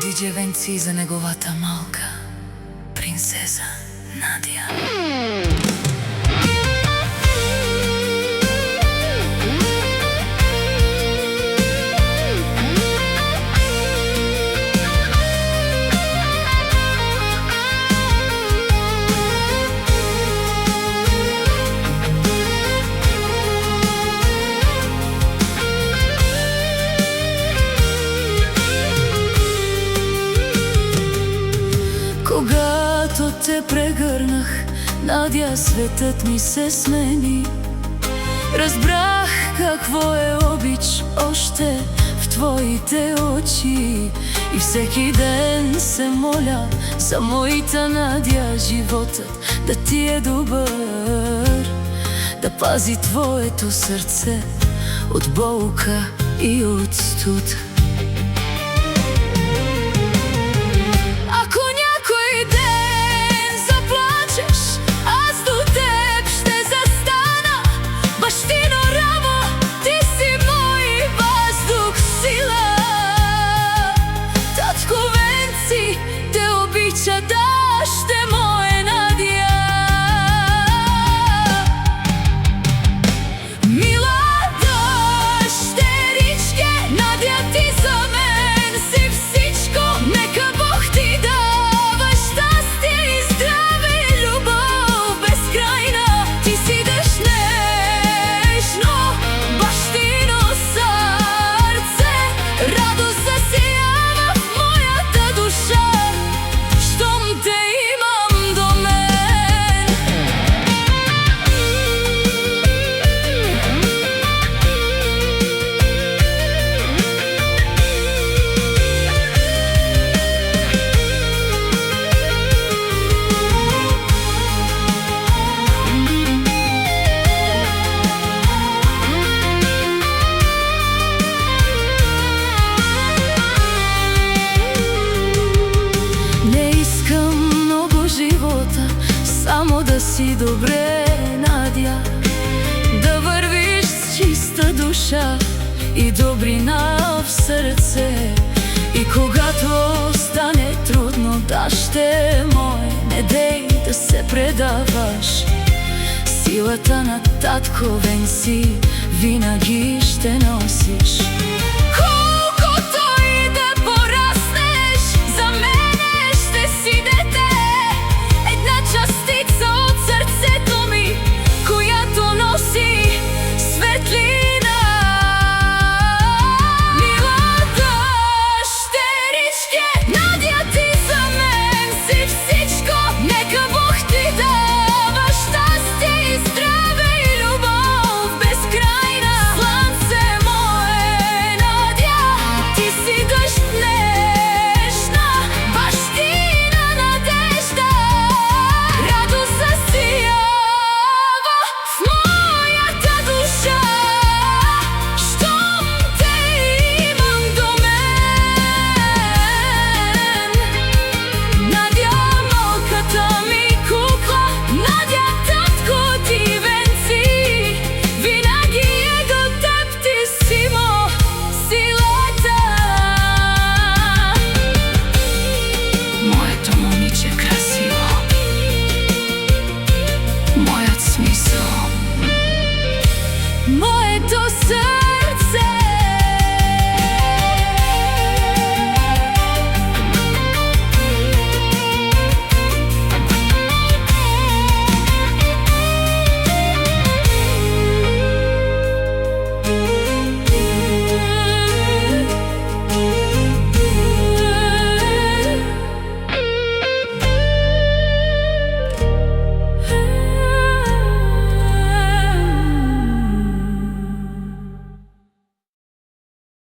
Диджей Венци за неговата малка принцеза Надя. Когато те прегърнах, Надя, светът ми се смени. Разбрах какво е обич още в твоите очи. И всеки ден се моля за моята Надя, животът да ти е добър, да пази твоето сърце от болка и от студ. Само да си добре, Надя, да вървиш с чиста душа и добрина в сърце. И когато стане трудно, да, ще е мой, не дей да се предаваш. Силата на татко Венци винаги ще носиш.